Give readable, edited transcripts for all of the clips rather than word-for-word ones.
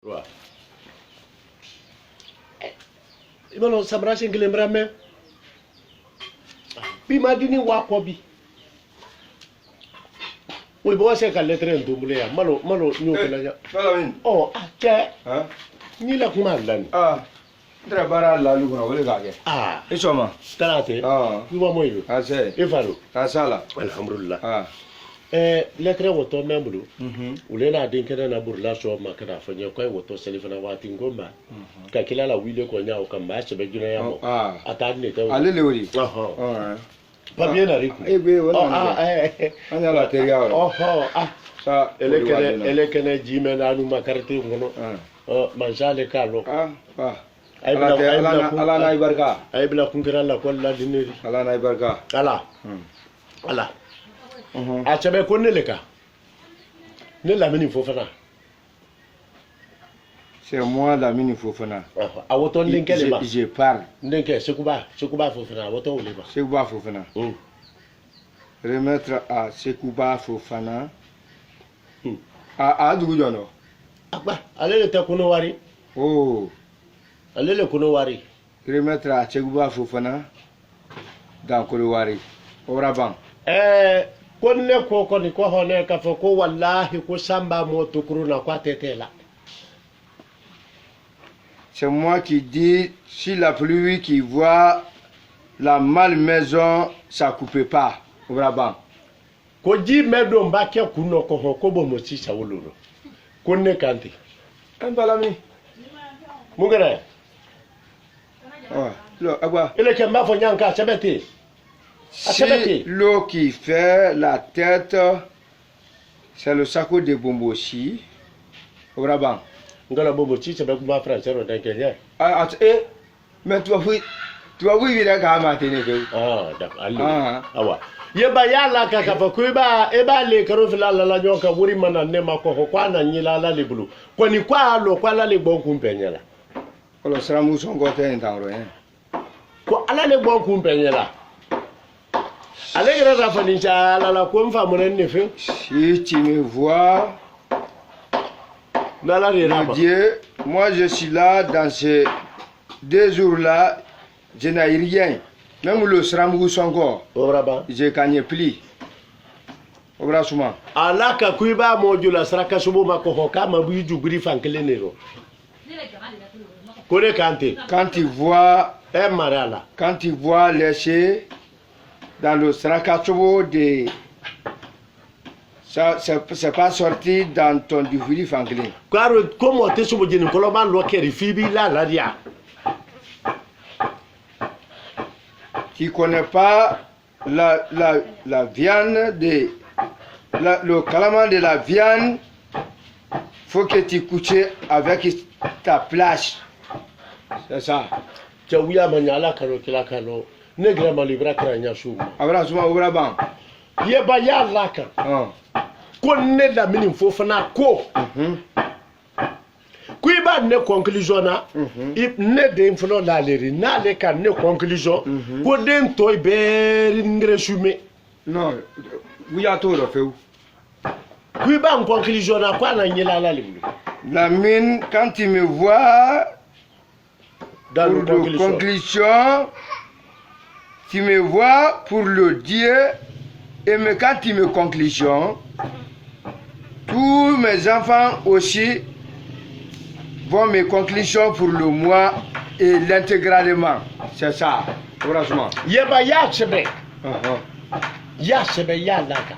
Right. Ibalo sabra singile mbrame. Bi madini wa ko bi. We bo se ka lettre ndumbule ya. Malo nyokela ya. Malamin. Oh, ke. Ha? Ni la kuma lan. Ndra bara la lu ko wole gage. Isoma. Tarate. Yuwa moyo. Ase. Ifaro. Asala. Alhamdulillah. Lettre woto membulu. Ulela dinkere na burla so makara fanya kwa woto selifana wati ngomba. Ka kila la wile ko nya o kamba se be juna ya mo. Atadne tawo. Alele wori. Pas bien à rico. Anya la teria ora. Sa ele kene jime na nu makarti ngono. Manjale kalo. Ala na ibarka. Ay bila kunkira la ko la dineri. Ala na ibarka. Ala. A chabe ko ne leka. Ne la mini fofana. C'est moi la mini fofana. A woton linkele ba. Je parle. Ndeke Sekuba fofana woton uleba. Sekuba fofana. Remettre à Sekuba fofana. A dugu jono. Akba, alele te kuno wari. Alele kuno wari. Remettre à Sekuba fofana dans kuno wari. Oraban. Konne ko ni ko hone ka fo ko wallahi ko samba mo tukuru na kwa tetela. C'est moi qui dis, si la pluie qui voit la malmaison, ça coupe pas. Oraban. Ko ji medo mbake kuno ko ho ko bo mo si sa woloro. Konne kanti. Balami. Mugere. Lo agba. Ele ke mba fo nyanka sebeti. Si l'eau qui fait la tête, c'est le saco de Bomboshi. Oraban. Ngala Bomboshi, c'est pas français, on t'inquiète. Mais tu vas oui, il a matin. D'accord. Awa. Yeba yala kaka fa kuiba eba le karofila la nyoka wuri mana nema ko kwa na nyila la libulu. Ko ni kwa lo kwa la le bon kumpenyela. Ko lo sramu songo te entangro Ko ala le bon kumpenyela. Allez, si tu me vois, Dieu, moi je suis là dans ces 2 jours-là, je n'ai rien. Même le sramou songo, je gagne plus. Obrasuma. Alaka kuiba modula sraka subo makohoka mabuju guri fankelenero. Kone kante. Quand tu vois, marala. Quand tu vois lécher dans le Srakachobo de. Ça, c'est pas sorti dans ton duviri fanglin. Comment tu es dit que l'homme loquer fibi la dia. Tu connais pas la viande de. Le calamar de la viande, faut que tu couches avec ta plage. C'est ça. Tu as oublié à Maniala Kalo. Negra malibra kranya shuma. Abra suma obra ban. Ye ba ya laka. Ko ne da mini fofana ko. Kui ba ne conclusion na. Ne de info la leri na le kan ne conclusion. Ko den toy be ngre shume. Non, oui a to lo feu. Kui ba en conclusion na kwa na nyila la limu. La mine quand tu me vois dans le conclusion, tu me vois pour le Dieu, et mais quand tu me conclusion, tous mes enfants aussi vont me conclusion pour le mois et l'intégralement. C'est ça, franchement. Yeba ya chebe. Ya chebe ya laka.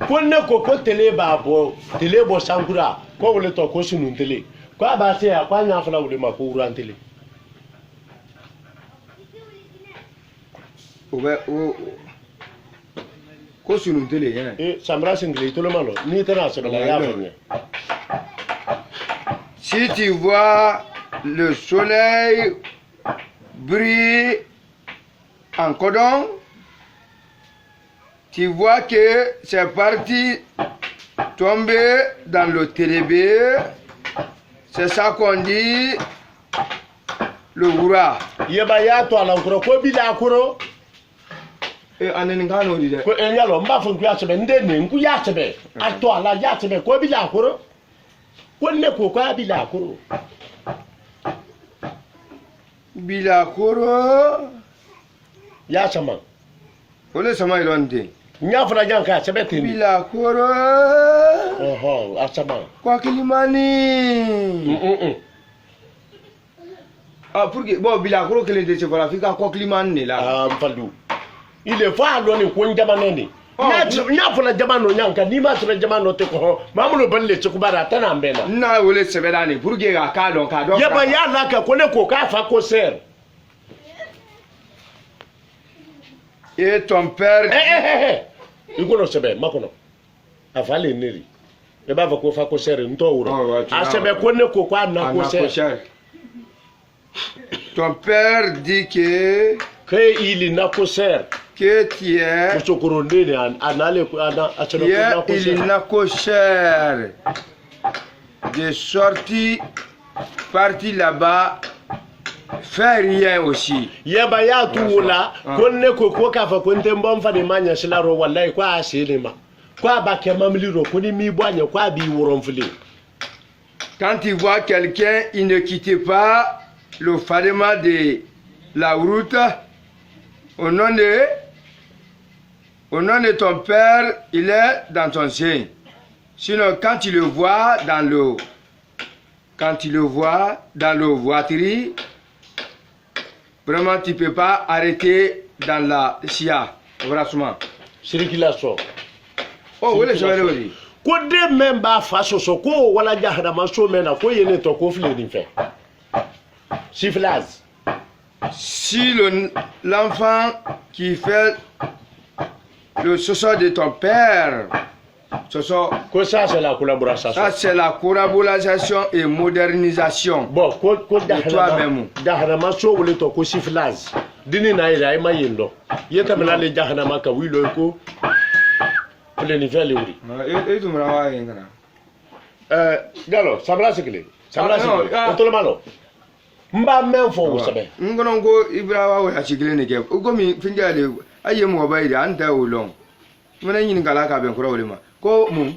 Konne ko tele babo sankura ko wole to ko sunu tele. Kwa ba se ya kwa nya fala wole ma ko uru tele. Si tu vois le soleil briller en cordon, tu vois que c'est parti tomber dans le télébé. C'est ça qu'on dit le goura. Yeba ya to ala ko bila kuro. Anengano di de. Ko enyalo mba fun ku ya chebe ndene nku ya chebe. Ato ala ya chebe ko bila kuro. ko ne ko kwa bilakoro bilakoro ya sama ole sama ilonde nya fana janka sebete ni bilakoro oho asama kwa kilimani ah pour que bon bilakoro kele de se voilà fika kwa kilimani la mfaldu ile fa lo ni ko njamano ni nya fana jamano nyanka ni ma sebe jamano te ko mamulo balle ci kubara tana mbena na wole sebela ni pour que ka don ya ba ya la ka ko ne ko ka fa ko ser et ton père ikono sebe makono afale neri e ba fa ko fa ko ser nto wuro a sebe ko ne ko kwa na ko ser ton père dit que il na ko ser que tu es il n'a qu'au cher de sortir parti là-bas faire rien aussi yeba ya tuula konne ko ko ka fa konte mbom fa de manya silaro wallahi kwa asilima kwa ba ke mamliro kuni mi boanya kwa bi woron fili quand tu vois quelqu'un il ne quitte pas le fadema de la route au nom de ton père, il est dans ton sein. Sinon, quand tu le vois dans le voiture, vraiment, tu ne peux pas arrêter dans la SIA. Franchement. Circulation. Oh, oui, je vais le dire. Ko de memba faso so ko wala jahada maso mena ko yene to ko fle ni fait. Sifflage. Si l'enfant qui fait le soso de ton père, soso, ça c'est la collaboration. Ça c'est la collaboration et modernisation. Bon, ko de toi-même. Jahana so wole to ko sifflage. Dini na ira ay mayendo. Yeta mena le jahana maka wilo ko pleni fait le wuri. Et tu me rawa ngana. Galo, sabra sikle. Sabra sikle. Otolo malo. Mba men fo sabe ngono go ibrawa wa chigile ne ke ugo mi finjale aye mo bayri anta ulong mena yin gala ka ben ko rawlima ko mu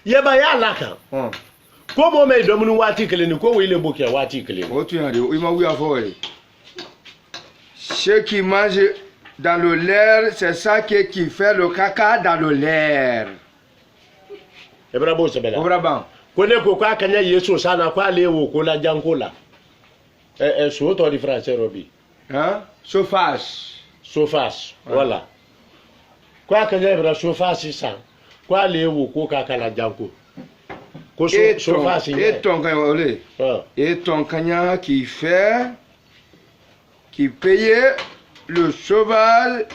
yeba ya laka ko mo me do mun wati kele ni ko wile boke wati kele o tu yari o ima wiya fo e ce qui mange dans le l'air c'est ça qui fait le caca dans le l'air ebra bo sabela obra ban ko ne ko ka kanya yeso sana kwa lewo ko la jankola so to di français robi hein surface voilà kwa kanya ebra surface ça kwa lewo ko ka kala janko ko surface et ton kanya et ton kanya qui payait le cheval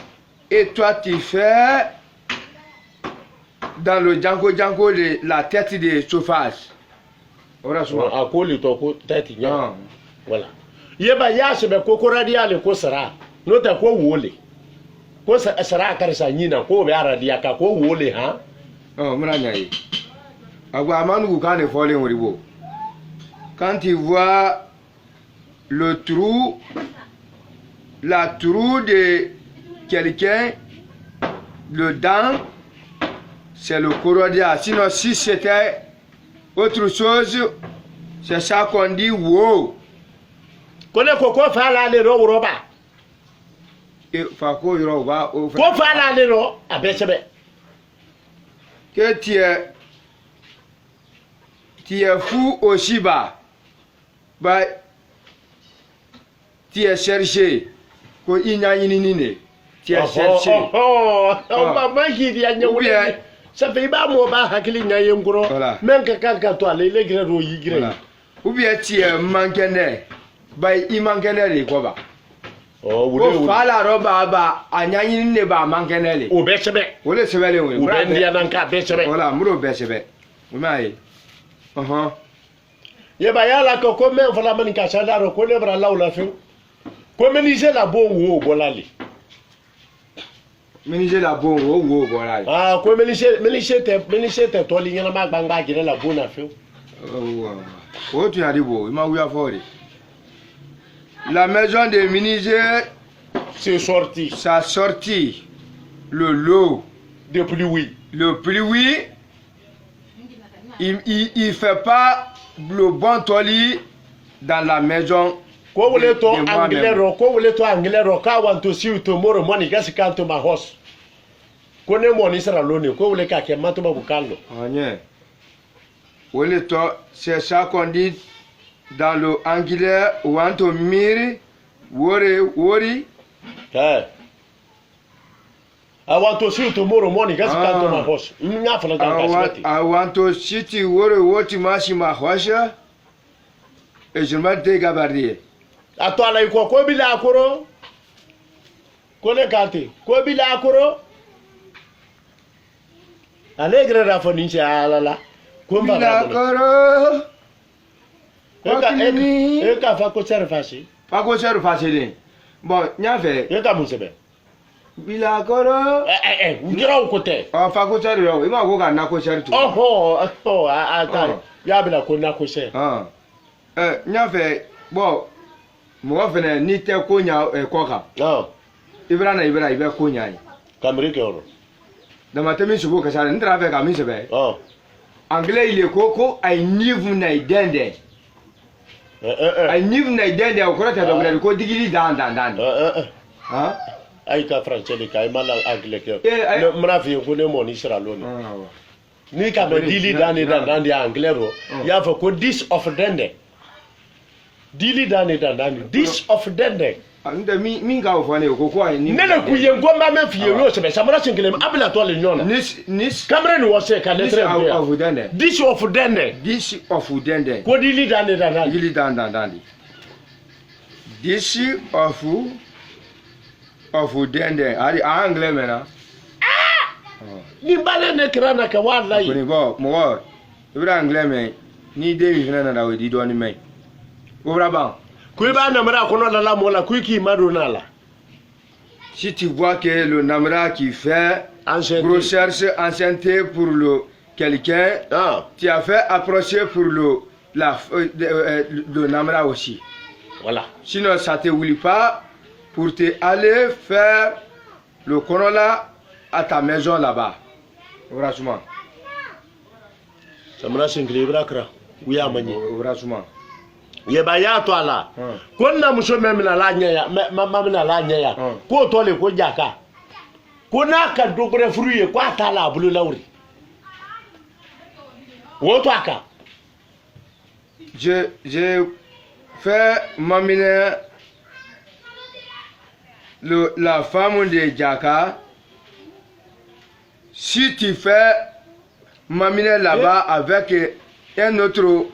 et toi tu fais dans le janko la tête de surface ora so akoli to ko tête nya voilà yeba ya sebe ko radial ko sara no ta ko wole ko sara karsa nyina ko be aradia ka ko wole ha mura nyai agwa amanu ka ne fole woribo quand tu vois la trou de quelqu'un le dent c'est le corodia sinon si c'était autre chose c'est ça qu'on dit wow. Kone ko fa la le ro roba e fa ko ro ba o ko fa la le ro abesebe que tu es fou aussi bas tu es cherché ko inya yini ne tu es cherché mama ki dia nyawle ça fait ba mo ba hakili nya yenguro men ka to ale le gre ro yi gre ou bien tu es manqué il manquait les quoi o fa la roba ba anyanyi ne ba manqué o be sebe o le sebe le o be ndia nan ka be sebe voilà muro be sebe o mai ye ba ya la ko men fala man ka sala ro ko le bra la o la fi ko meniser la bon wo bolali meniser la bon wo bolali ko meniser te to li nyana ma gbangba gire la bon na fi o tu ya dibo ima wi afori. La maison de menuisier c'est sorti. Ça a sorti le lot de pluie. Le pluie, il fait pas le bon toli dans la maison. Ko wole to de moi-même. anglero, ko wole to anglero ka want to see to moro money gasi kanto ma house. Ko ne mo ni sara loni, ko wole ka ke mato ba bukalo. Rien. C'est ça qu'on dit dans le anglais, want to miri, worry. Eh. I want to see you tomorrow morning gasi kanto ma house. Nya fala ga kasbati. I want to see worry what ma house. Et je me dégabardier. Ato ala iko ko bila akoro. Ko ne kante, ko bila akoro. Alegre ra foni ci alala. Ko mba Bila ra. koro. E ka fa ko serve fasi. Pas qu'on se facile. Bon, nya fait. E ka musebe. Bila koro. Ngira ko te. Fa ko se ro. Ima ko ka na ko se tu. Oh, ta. Ya bila ko na ko se. Nya fait. Bon, moi venais ni te ko nya ko ka. Ibra ibe ko nya. Kamri ke oro. Dans ma temi subo ka sa ndra fait ka mi se be. Anglais il est koko ai nivu na idende. Ai nivu na idende ko ta do ko digiri dan. Ha? Ai ka français le kai mala anglais ke. Le mrafi ko ne mo ni sira loni. Ni ka be dili dan di anglais ro. Ya fa ko this of dende. Dili dan this of dende. Nda mi ga ofo ne ko ai ni. Nene ku ye ngomba me fie yo se be samara singile abila to le nyona. Nis Kamera ni wose ka le tre this of dende. This of dende. This of dende. Ko dili dan. Dili dan. This of dende. Ari anglais mena. Ni bale ne krana ka wallahi. Ko ni bo mo ibra anglais me ni de mi fina na di do ni me. Ko bra ba. Ku ba na mara ko no la mola ku ki madona la. Si tu vois que le namra qui fait recherche ancienneté pour le quelqu'un, tu as fait approcher pour le namra aussi. Voilà. Sinon ça te voulait pas pour te aller faire le corolla à ta maison là-bas. Franchement. Ça me singile brakra. Oui amani. Franchement. Ye ba ya to ala. Ko na muso memina la nya ya, mamina la nya ya. Ko to le ko jaka. Ko na ka dogre fruye ko atala bulu lawri. Wo to aka. J'ai fait mamina la femme de Jaka. Si tu fais mamina là-bas avec un autre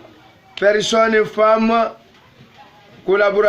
personne, femme, collaborateur.